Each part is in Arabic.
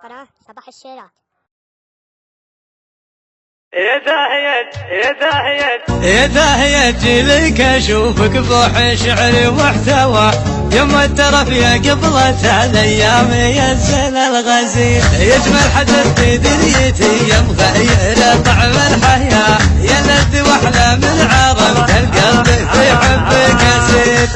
قناة صباح الشيرات. يا داهية جيلك اشوفك بوح شعري ومحتوى يوم الترف يا قبلة الايام ينزل الغزير يجمل حدث في دنيتي يا مغير طعم الحياة يا ند واحلام العرب القلب في حبك اسير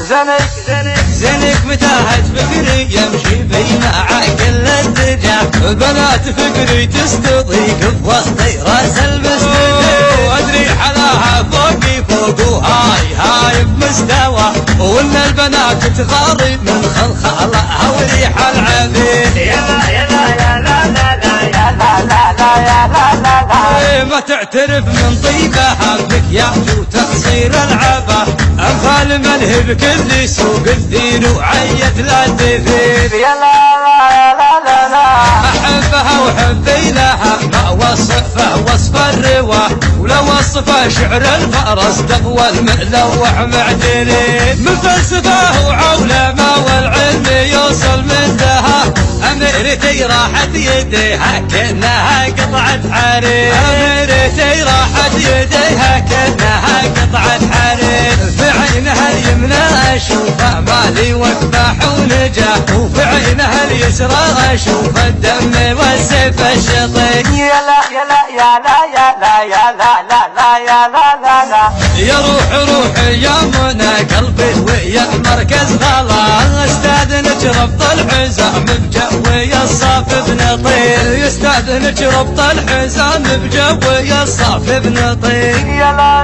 زنك متاهت فكري يمشي بين عقل الدجا بنات فكري تستضيق بوسطي راس المسجد وادري حلاها فوقي فوق وهاي بمستوى وان البنات تغاري من خلخالها وريح العبيد يا لا ما تعترف من طيبها بك يا وتقصير العبا انفال منهب كل سوق الدين وعيت لا تفيد يا لا احبها وحبي لها ما وصفه وصف الروى ولا وصفه شعر الفرس تقوى الملوح معدني من فلسفه وعولمه والعلم يوصل من دها اميرتي راحت يديها كانها قطعه حرير اميرتي راحت يديها كانها قطعه حرير في عينها اليمنى اشوفه مالي وكبح ونجاه وفي عينها اليسرى اشوف الدم والسيف الشطيق يا روحي يا منى قلبي ويا مركز غلا استاذنك ربط الحزام بجوي الصاف بنطير يستاذنك ربط الحزام بجوي الصاف بنطير يا لا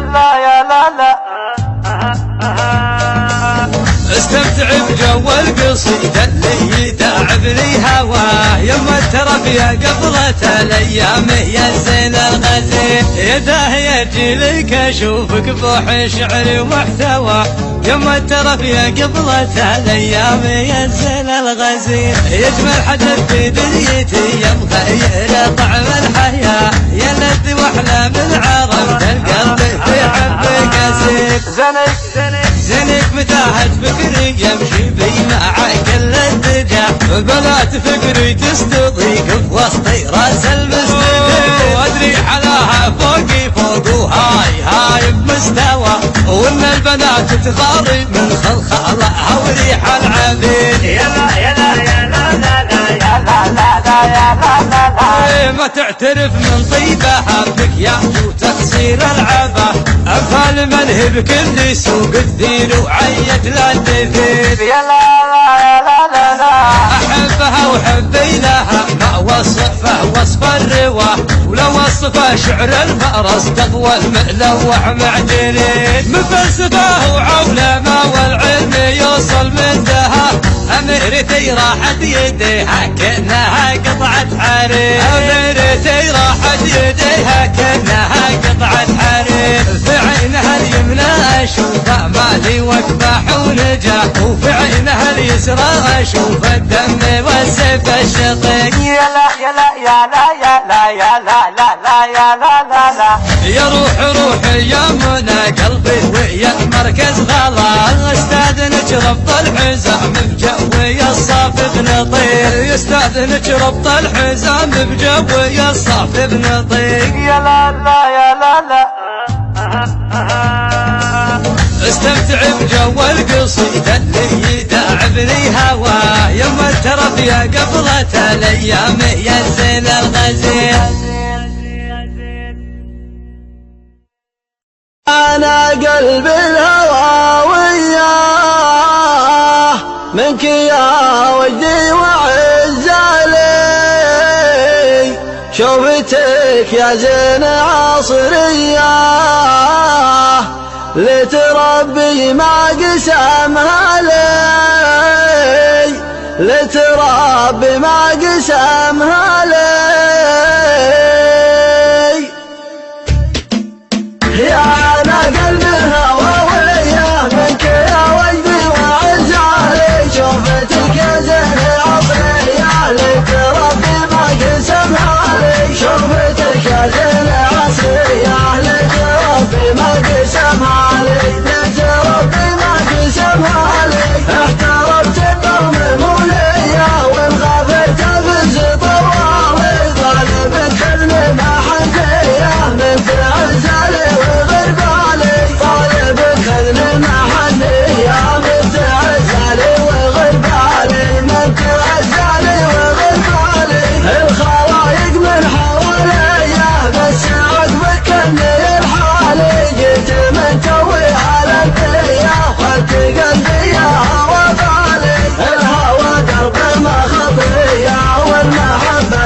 استمتع بجو القصيدة اللي يتعبني هواه يما الترف يا قبلة الايام ينزل الغزير يا داهية جيلك اشوفك بوح شعري ومحتوى يما الترف يا قبلة الايام ينزل الغزير يجمل حدث في دنيتي يا مغير طعم الحياة يا ند واحلام العرب القلب في حبك اسير زنك متاهت فكري يمشي بين عقل الدجا بنات فكري تستضيق بوسطي راس المسجد وادري حلاها فوقي فوق وهاي بمستوى وان البنات تغاري من خلخالها وريح العبيد يا لا ما تعترف من طيبها بك يا وتقصير العبا انفال منهب كل سوق الدين وعيت لا تفيد يا لا احبها وحبي لها ما وصفه وصف الروى ولا وصفه شعر الفرس تقوى الملوح معدني من فلسفه وعولمه والعلم يوصل من دها اميرتي راحت يديها كانها قطعه حرير اميرتي راحت يديها كانها قطعه حرير في عينها اليمنى اشوفه مالي وكبح ونجاه وفي عينها اليسرى اشوف الدم والسيف الشطيق يا روحي يا منى قلبي ويا مركز غلا استاذنك ربط الحزام بجوي الصاف بنطير يستاذنك ربط الحزام بجوي الصاف بنطير يا لا استمتع بجو القصيدة اللي يتعبني هواه يما الترف يا قبلة الايام ينزل الغزير أنا قلبي الهوى وياه منك يا وجدي وعز علي شوفتك يا زين عصرية لتربي ما قسمها لي لتربي ما قسمها لي يا أنا قلبي الهوى وياه منك يا وجدي وعز علي شوفتك يا زين عصرية لتربي ما قسمها لي شوفتك يا زين عصرية لتربي ما قسمها لي لتربي ما قسمها لي احترمت النظم مولية وان غفرت بالزطار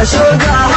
سوقها